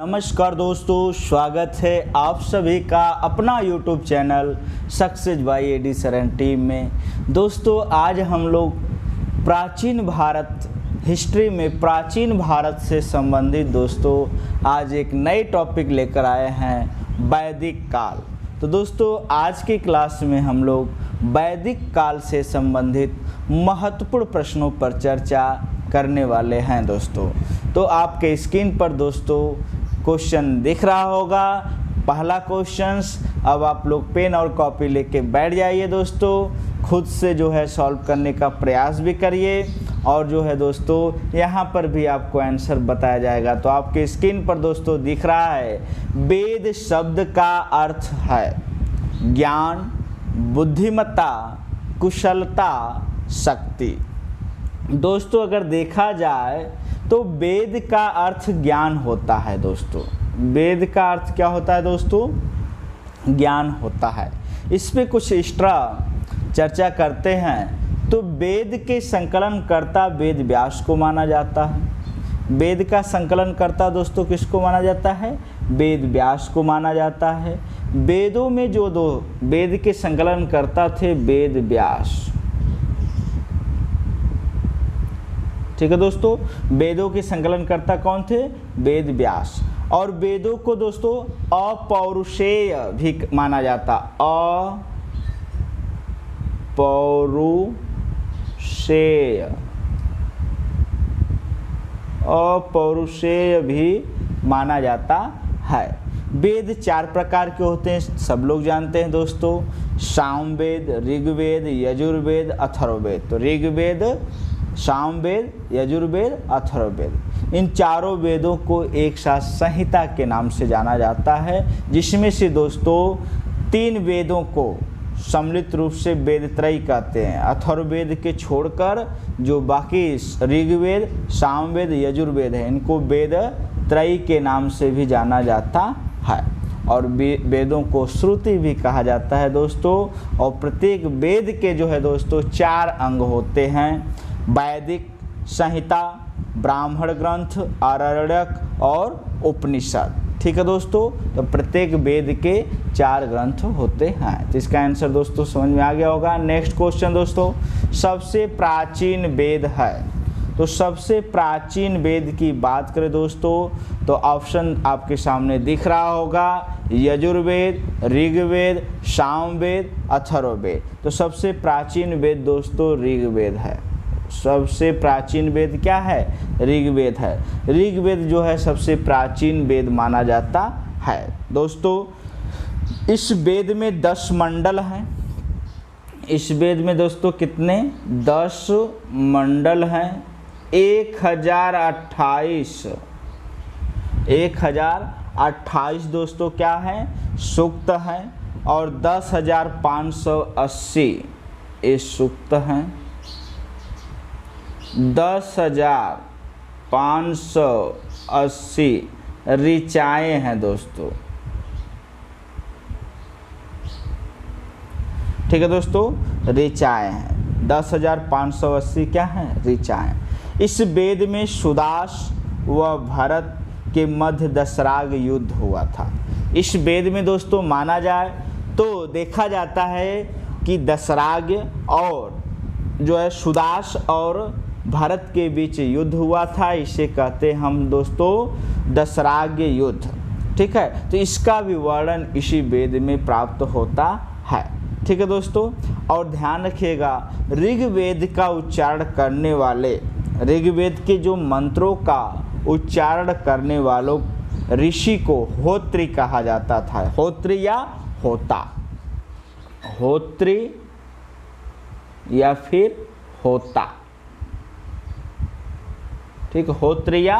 नमस्कार दोस्तों, स्वागत है आप सभी का अपना YouTube channel success by AD sir and team में। दोस्तों, आज हम लोग प्राचीन भारत हिस्ट्री में प्राचीन भारत से संबंधित दोस्तों आज एक नए टॉपिक लेकर आए हैं, वैदिक काल। तो दोस्तों, आज की क्लास में हम लोग वैदिक काल से संबंधित महत्वपूर्ण प्रश्नों पर चर्चा करने वाले हैं दोस्तों। तो आपके स्क्रीन पर दोस्तों क्वेश्चन दिख रहा होगा। पहला क्वेश्चंस, अब आप लोग पेन और कॉपी लेके बैठ जाइए दोस्तों, खुद से जो है सॉल्व करने का प्रयास भी करिए और जो है दोस्तों यहाँ पर भी आपको आंसर बताया जाएगा। तो आपके स्क्रीन पर दोस्तों दिख रहा है, वेद शब्द का अर्थ है ज्ञान, बुद्धिमत्ता, कुशलता, शक्ति। दोस्तों, अगर देखा जाए तो वेद का अर्थ ज्ञान होता है दोस्तों। वेद का अर्थ क्या होता है दोस्तों? ज्ञान होता है। इस पे कुछ एक्स्ट्रा चर्चा करते हैं। तो वेद के संकलनकर्ता वेद व्यास को माना जाता है। वेद का संकलनकर्ता दोस्तों किसको माना जाता है? वेद व्यास को माना जाता है। वेदों में जो दो वेद के संकलनकर्ता थे, वेद व्यास। ठीक है दोस्तों, वेदों के संकलनकर्ता कौन थे? वेद व्यास। और वेदों को दोस्तों अपौरुषेय भी माना जाता, अपौरुषेय भी माना जाता है। वेद 4 प्रकार के होते हैं, सब लोग जानते हैं दोस्तों। सामवेद, ऋग्वेद, यजुर्वेद, अथर्ववेद। तो ऋग्वेद, सामवेद, यजुर्वेद, अथर्ववेद, इन चारों वेदों को एक साथ संहिता के नाम से जाना जाता है, जिसमें से दोस्तों 3 वेदों को सम्मिलित रूप से वेदत्रयी कहते हैं। अथर्ववेद के छोड़कर जो बाकी ऋग्वेद, सामवेद, यजुर्वेद है, इनको वेदत्रयी के नाम से भी जाना जाता है। और वेदों को श्रुति भी कहा जाता है दोस्तों। और प्रत्येक वेद के जो है दोस्तों 4 अंग होते हैं, वैदिक, संहिता, ब्राह्मण ग्रंथ, आरण्यक और उपनिषद। ठीक है दोस्तों, तो प्रत्येक वेद के 4 ग्रंथ होते हैं। तो इसका आंसर दोस्तों समझ में आ गया होगा। नेक्स्ट क्वेश्चन दोस्तों, सबसे प्राचीन वेद है। तो सबसे प्राचीन वेद की बात करें दोस्तों तो ऑप्शन आपके सामने दिख रहा होगा, यजुर्वेद, ऋग्वेद, सामवेद, अथर्ववेद। तो सबसे प्राचीन वेद दोस्तों ऋग्वेद है। सबसे प्राचीन वेद क्या है? ऋग्वेद है। ऋग्वेद जो है सबसे प्राचीन वेद माना जाता है दोस्तों। इस वेद में 10 मंडल हैं। इस वेद में दोस्तों कितने? 10 मंडल हैं। 1028 दोस्तों क्या है? सूक्त हैं। और 10,580 ये सूक्त हैं। 10,580 ऋचाएँ हैं दोस्तों। ठीक है दोस्तों, ऋचाएँ हैं। 10,580 क्या हैं? ऋचाएँ। इस वेद में सुदास व भरत के मध्य दशराग युद्ध हुआ था। इस वेद में दोस्तों माना जाए तो देखा जाता है कि दशराग और जो है सुदास और भारत के बीच युद्ध हुआ था। इसे कहते हैं हम दोस्तों दशराग युद्ध। ठीक है, तो इसका विवरण इसी वेद में प्राप्त होता है। ठीक है दोस्तों, और ध्यान रखिएगा, ऋग्वेद का उच्चारण करने वाले, ऋग्वेद के जो मंत्रों का उच्चारण करने वालों ऋषि को होत्री कहा जाता था। होत्री या होता, होत्री या फिर होता। ठीक, होत्र या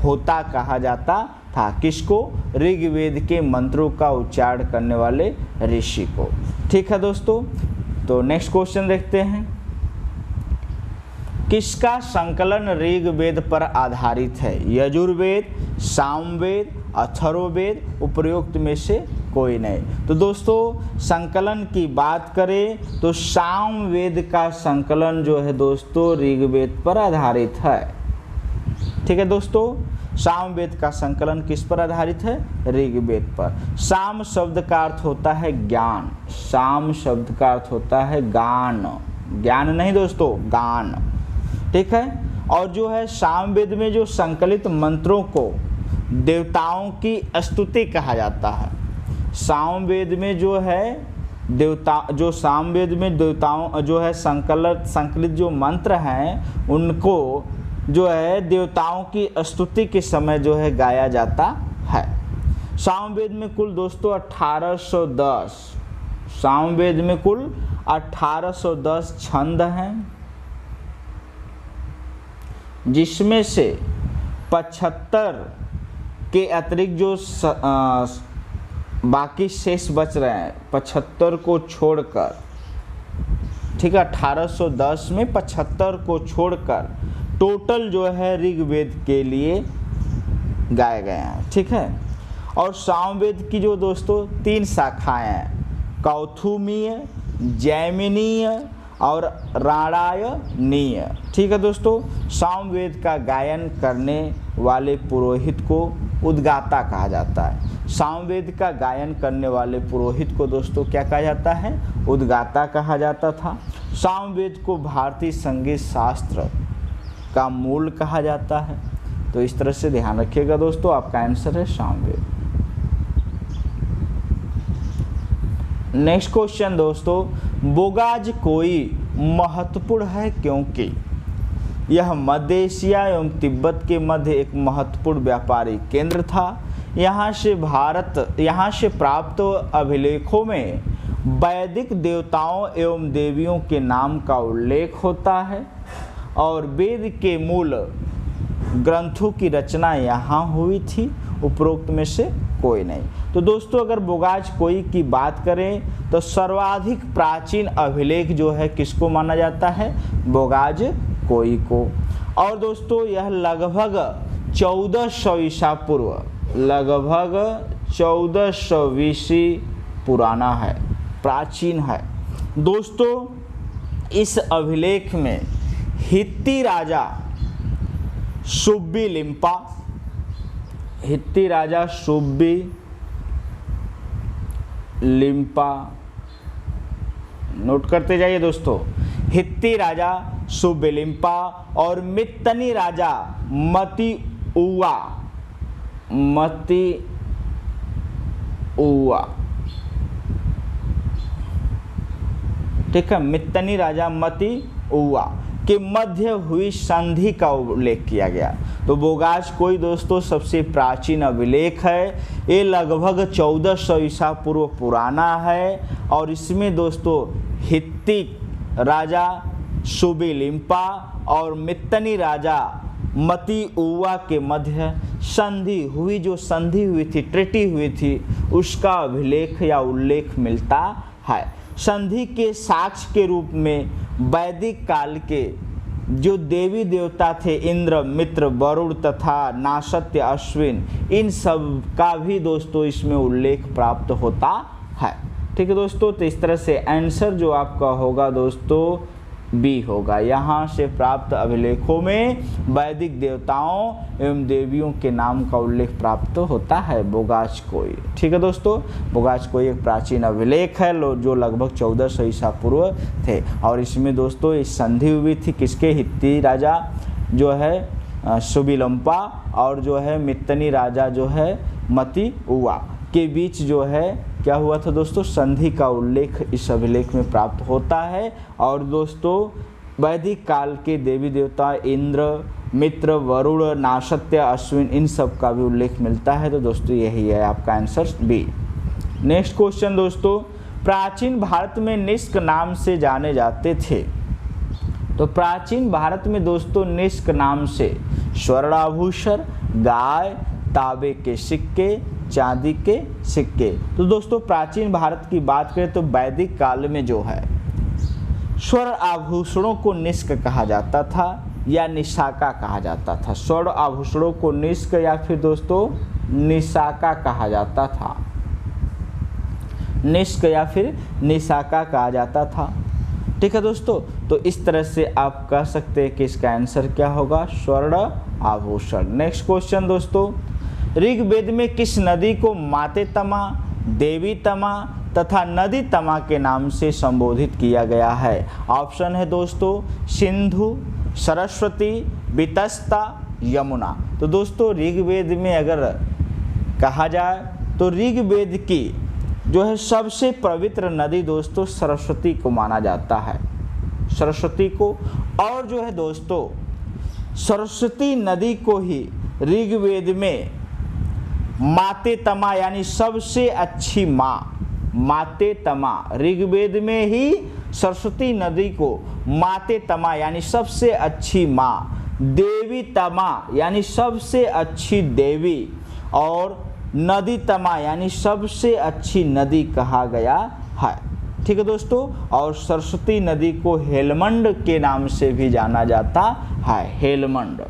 होता कहा जाता था किसको? ऋग्वेद के मंत्रों का उच्चारण करने वाले ऋषि को। ठीक है दोस्तों, तो नेक्स्ट क्वेश्चन देखते हैं। किसका संकलन ऋग्वेद पर आधारित है? यजुर्वेद, सामवेद, अथर्ववेद, उपरोक्त में से कोई नहीं। तो दोस्तों संकलन की बात करें तो सामवेद का संकलन जो है दोस्तों ऋग्वेद पर आधारित है। ठीक है दोस्तों, सामवेद का संकलन किस पर आधारित है? ऋग्वेद पर। साम शब्द का अर्थ होता है ज्ञान, साम शब्द का अर्थ होता है गान, ज्ञान नहीं दोस्तों, गान, ठीक है। और जो है सामवेद में जो संकलित मंत्रों को देवताओं की स्तुति कहा जाता है। सामवेद में जो है सामवेद में देवताओं जो है संकलित जो मंत्र हैं उनको जो है देवताओं की स्तुति के समय जो है गाया जाता है। सामवेद में कुल दोस्तों 1810, सामवेद में कुल 1810 छंद हैं, जिसमें से 75 के अतिरिक्त जो बाकी शेष बच रहे हैं 75 को छोड़कर, ठीक है, 1810 में 75 को छोड़कर टोटल जो है ऋग्वेद के लिए गाए गए हैं, ठीक है। और सामवेद की जो दोस्तों 3 शाखाएं हैं, कौथुमीय, जैमिनीय और राणायनीय, ठीक है दोस्तों। सामवेद का गायन करने वाले पुरोहित को उद्गाता कहा जाता है। सामवेद का गायन करने वाले पुरोहित को दोस्तों क्या कहा जाता है? उद्गाता कहा जाता था। सामवेद को भारतीय संगीत शास्त्र का मूल कहा जाता है। तो इस तरह से ध्यान रखिएगा दोस्तों, आपका आंसर है सामवेद। नेक्स्ट क्वेश्चन दोस्तों, बोगाज कोई महत्वपूर्ण है क्योंकि यह मध्य एशिया एवं तिब्बत के मध्य एक महत्वपूर्ण व्यापारी केंद्र था। यहाँ से प्राप्त अभिलेखों में वैदिक देवताओं एवं देवियों के नाम का उल्लेख होता है और वेद के मूल ग्रंथों की रचना यहाँ हुई थी, उपरोक्त में से कोई नहीं। तो दोस्तों अगर बोगाज कोई की बात करें तो सर्वाधिक प्राचीन अभिलेख जो है किसको माना जाता है? बोगाज कोई को। और दोस्तों यह लगभग 1400 ईसा पूर्व, लगभग 1400 वीसी पुराना है, प्राचीन है। दोस्तों इस अभिलेख में हित्ती राजा सुब्बी लिम्पा, हित्ती राजा सुब्बी लिम्पा, नोट करते जाइए दोस्तों, हित्ती राजा सुब्बी लिम्पा और मित्तनी राजा मती उवा, ठीक है, मित्तनी राजा मती उवा के मध्य हुई संधि का उल्लेख किया गया। तो बोगाज कोई दोस्तों सबसे प्राचीन अभिलेख है, ये लगभग 1400 ईसा पूर्व पुराना है और इसमें दोस्तों हित्ती राजा सुब्बी लिम्पा और मित्तनी राजा मती उवा के मध्य संधि हुई, जो संधि हुई थी, ट्रीटी हुई थी, उसका अभिलेख या उल्लेख मिलता है। संधि के साक्ष्य के रूप में वैदिक काल के जो देवी देवता थे, इंद्र, मित्र, वरुण तथा नासत्य, अश्विन, इन सब का भी दोस्तों इसमें उल्लेख प्राप्त होता है। ठीक है दोस्तों, तो इस तरह से आंसर जो आपका होगा दोस्तों बी होगा। यहाँ से प्राप्त अभिलेखों में वैदिक देवताओं एवं देवियों के नाम का उल्लेख प्राप्त होता है, बोगाज कोई। ठीक है दोस्तों, बोगाज कोई एक प्राचीन अभिलेख है जो लगभग 1400 ईसा पूर्व थे और इसमें दोस्तों इस संधि हुई थी किसके? हित्ती राजा जो है सुब्बी लिम्पा और जो है मित्तनी राजा जो है मती उवा के बीच जो है क्या हुआ था दोस्तों? संधि का उल्लेख इस अभिलेख में प्राप्त होता है। और दोस्तों वैदिक काल के देवी देवता इंद्र, मित्र, वरुण, नासत्य, अश्विन, इन सब का भी उल्लेख मिलता है। तो दोस्तों यही है आपका आंसर बी। नेक्स्ट क्वेश्चन दोस्तों, प्राचीन भारत में निष्क नाम से जाने जाते थे। तो प्राचीन भारत में दोस्तों निष्क नाम से स्वर्णाभूषण, गाय, तांबे के सिक्के, चांदी के सिक्के। तो दोस्तों प्राचीन भारत की बात करें तो वैदिक काल में जो है स्वर्ण आभूषणों को निष्क कहा जाता था या निशाका कहा जाता था। स्वर्ण आभूषणों को निष्क या फिर दोस्तों निशाका कहा जाता था, निष्क या फिर निशाका कहा जाता था। ठीक है दोस्तों, तो इस तरह से आप कह सकते हैं कि इसका आंसर क्या होगा? स्वर्ण आभूषण। नेक्स्ट क्वेश्चन दोस्तों, ऋग्वेद में किस नदी को माते तमा, देवी तमा तथा नदी तमा के नाम से संबोधित किया गया है? ऑप्शन है दोस्तों सिंधु, सरस्वती, वितस्ता, यमुना। तो दोस्तों ऋग्वेद में अगर कहा जाए तो ऋग्वेद की जो है सबसे पवित्र नदी दोस्तों सरस्वती को माना जाता है, सरस्वती को। और जो है दोस्तों सरस्वती नदी को ही ऋग्वेद में माते तमा यानी सबसे अच्छी माँ, माते तमा, ऋग्वेद में ही सरस्वती नदी को माते तमा यानी सबसे अच्छी माँ, देवी तमा यानी सबसे अच्छी देवी, और नदी तमा यानी सबसे अच्छी नदी कहा गया है। ठीक है दोस्तों, और सरस्वती नदी को हेलमंड के नाम से भी जाना जाता है, हेलमंड।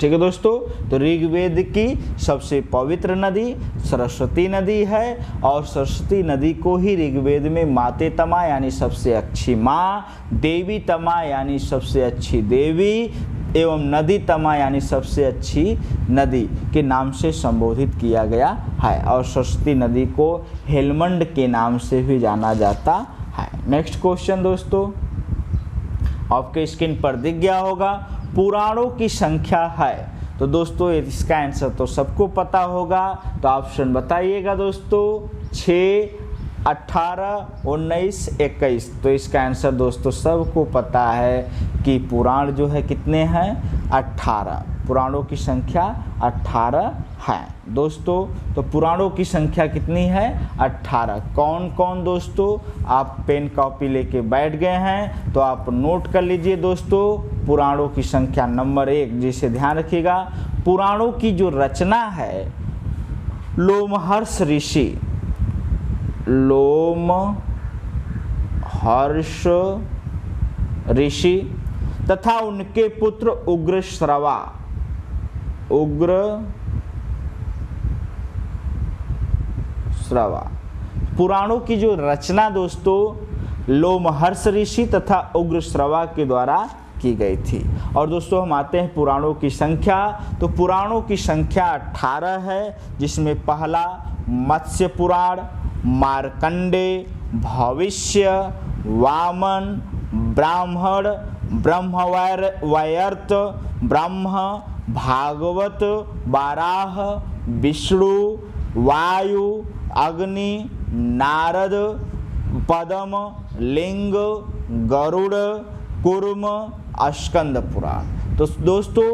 ठीक है दोस्तों, तो ऋग्वेद की सबसे पवित्र नदी सरस्वती नदी है, और सरस्वती नदी को ही ऋग्वेद में माते तमा यानी सबसे अच्छी माँ, देवी तमा यानी सबसे अच्छी देवी एवं नदी तमा यानी सबसे अच्छी नदी के नाम से संबोधित किया गया है, और सरस्वती नदी को हेलमंड के नाम से भी जाना जाता है। नेक्स्ट क्वेश्चन दोस्तों, आपके स्क्रीन पर दिख गया होगा, पुराणों की संख्या है। तो दोस्तों इसका आंसर तो सबको पता होगा, तो ऑप्शन बताइएगा दोस्तों 6, 18, 19, 21। तो इसका आंसर दोस्तों सबको पता है कि पुराण जो है कितने हैं, 18। पुराणों की संख्या 18 है दोस्तों। तो पुराणों की संख्या कितनी है, 18। कौन कौन दोस्तों, आप पेन कॉपी लेके बैठ गए हैं तो आप नोट कर लीजिए दोस्तों। पुराणों की संख्या नंबर 1, जिसे ध्यान रखिएगा, पुराणों की जो रचना है लोमहर्ष ऋषि, लोमहर्ष ऋषि तथा उनके पुत्र उग्रश्रवा, उग्रश्रवा। पुराणों की जो रचना दोस्तों लोमहर्ष ऋषि तथा उग्रश्रवा के द्वारा की गई थी। और दोस्तों हम आते हैं पुराणों की संख्या। तो पुराणों की संख्या 18 है, जिसमें पहला मत्स्य पुराण, मार्कंडे, भविष्य, वामन, ब्राह्मण, ब्रह्मवैवर्त, ब्रह्म, भागवत, बाराह, विष्णु, वायु, अग्नि, नारद, पद्म, लिंग, गरुड़, कूर्म, स्कंद पुराण। तो दोस्तों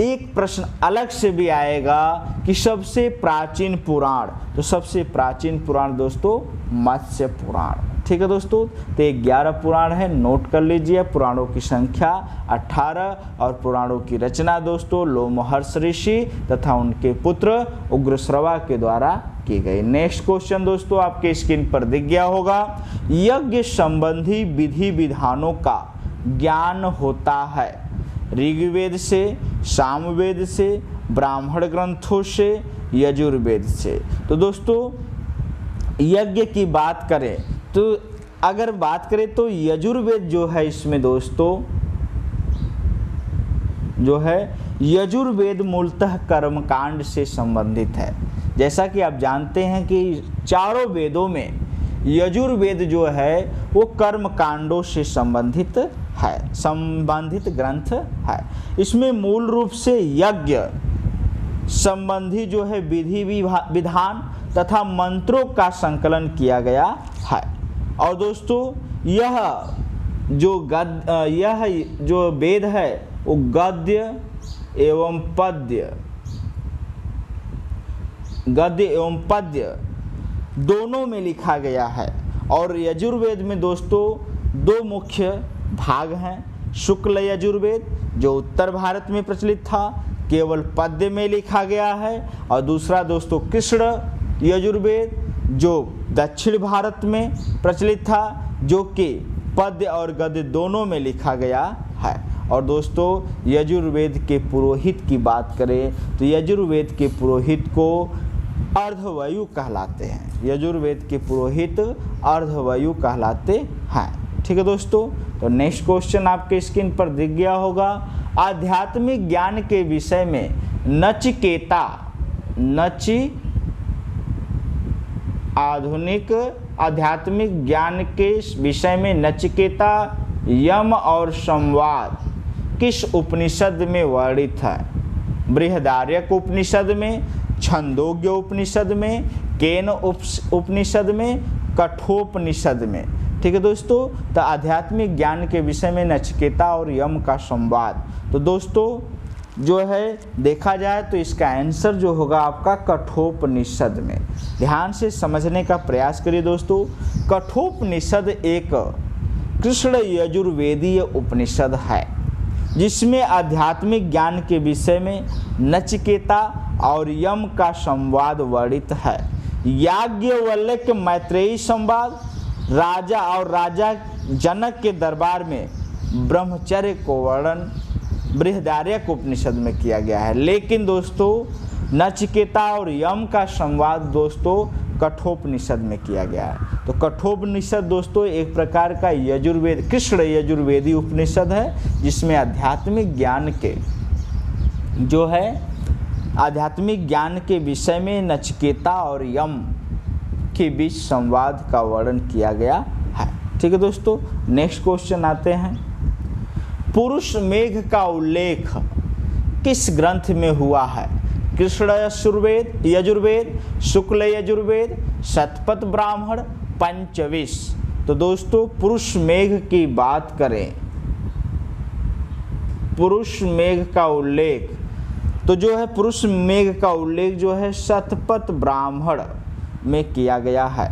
एक प्रश्न अलग से भी आएगा कि सबसे प्राचीन पुराण, तो सबसे प्राचीन पुराण दोस्तों मत्स्य पुराण। ठीक है दोस्तों, तो 11 पुराण है, नोट कर लीजिए। पुराणों की संख्या 18 और पुराणों की रचना दोस्तों लोमहर्ष ऋषि तथा उनके पुत्र उग्रश्रवा के द्वारा की गई। नेक्स्ट क्वेश्चन दोस्तों आपके स्क्रीन पर दिख गया होगा, यज्ञ संबंधी विधि विधानों का ज्ञान होता है ऋग्वेद से, सामवेद से, ब्राह्मण ग्रंथों से, यजुर्वेद से। तो दोस्तों यज्ञ की बात करें तो अगर बात करें तो यजुर्वेद जो है इसमें दोस्तों जो है यजुर्वेद मूलतः कर्मकांड से संबंधित है। जैसा कि आप जानते हैं कि चारों वेदों में यजुर्वेद जो है वो कर्मकांडों से संबंधित है, संबंधित ग्रंथ है। इसमें मूल रूप से यज्ञ संबंधी जो है विधि विधान तथा मंत्रों का संकलन किया गया है। और दोस्तों यह जो वेद है वो गद्य एवं पद्य दोनों में लिखा गया है। और यजुर्वेद में दोस्तों 2 मुख्य भाग हैं, शुक्ल यजुर्वेद जो उत्तर भारत में प्रचलित था, केवल पद्य में लिखा गया है, और दूसरा दोस्तों कृष्ण यजुर्वेद जो दक्षिण भारत में प्रचलित था, जो कि पद्य और गद्य दोनों में लिखा गया है। और दोस्तों यजुर्वेद के पुरोहित की बात करें तो यजुर्वेद के पुरोहित को अर्धवयु कहलाते हैं। यजुर्वेद के पुरोहित अर्धवयु कहलाते हैं। ठीक है दोस्तों, तो नेक्स्ट क्वेश्चन आपके स्क्रीन पर दिख गया होगा। आध्यात्मिक ज्ञान के विषय में आधुनिक आध्यात्मिक ज्ञान के विषय में नचिकेता, यम और संवाद किस उपनिषद में वर्णित है? बृहदारण्यक उपनिषद में, छंदोग्य उपनिषद में, केन उपनिषद में, कठोपनिषद में। ठीक है दोस्तों, तो आध्यात्मिक ज्ञान के विषय में नचिकेता और यम का संवाद। तो दोस्तों जो है देखा जाए तो इसका आंसर जो होगा आपका कठोपनिषद में। ध्यान से समझने का प्रयास करिए दोस्तों। कठोपनिषद एक कृष्ण यजुर्वेदीय उपनिषद है जिसमें आध्यात्मिक ज्ञान के विषय में नचिकेता और यम का संवाद वर्णित है। याज्ञवल्क्य मैत्रेयी संवाद राजा और राजा जनक के दरबार में ब्रह्मचर्य को वर्णन बृहदारण्यक उपनिषद में किया गया है। लेकिन दोस्तों नचिकेता और यम का संवाद दोस्तों कठोपनिषद में किया गया है। तो कठोपनिषद दोस्तों एक प्रकार का यजुर्वेद, कृष्ण यजुर्वेदी उपनिषद है जिसमें आध्यात्मिक ज्ञान के जो है आध्यात्मिक ज्ञान के विषय में नचिकेता और यम के बीच संवाद का वर्णन किया गया है। ठीक है दोस्तों, नेक्स्ट क्वेश्चन आते हैं। पुरुष मेघ का उल्लेख किस ग्रंथ में हुआ है? कृष्ण यजुर्वेद, शुक्ल यजुर्वेद, शतपथ ब्राह्मण, पंचविश। तो दोस्तों पुरुष मेघ की बात करें, पुरुष मेघ का उल्लेख तो जो है पुरुष मेघ का उल्लेख जो है शतपथ ब्राह्मण में किया गया है।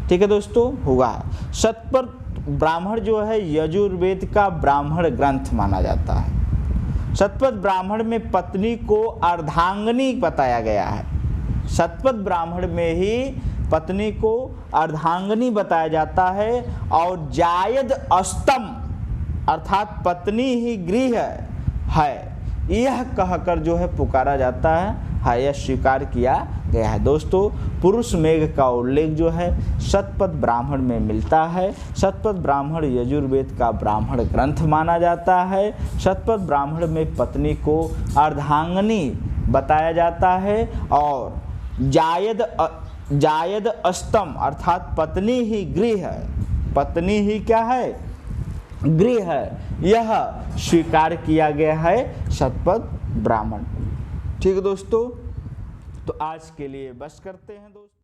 ठीक है दोस्तों, हुआ है। शतपथ ब्राह्मण जो है यजुर्वेद का ब्राह्मण ग्रंथ माना जाता है। शतपथ ब्राह्मण में पत्नी को अर्धांगिनी बताया गया है। शतपथ ब्राह्मण में ही पत्नी को अर्धांगिनी बताया जाता है और जायद अस्तम अर्थात पत्नी ही गृह है यह कहकर जो है पुकारा जाता है, यह स्वीकार किया गया है। दोस्तों पुरुष मेघ का उल्लेख जो है शतपथ ब्राह्मण में मिलता है। शतपथ ब्राह्मण यजुर्वेद का ब्राह्मण ग्रंथ माना जाता है। शतपथ ब्राह्मण में पत्नी को अर्धांगिनी बताया जाता है और जायद अस्तम अर्थात पत्नी ही गृह है, पत्नी ही क्या है? गृह है, यह स्वीकार किया गया है शतपथ ब्राह्मण। ठीक है दोस्तों, तो आज के लिए बस करते हैं दोस्तों।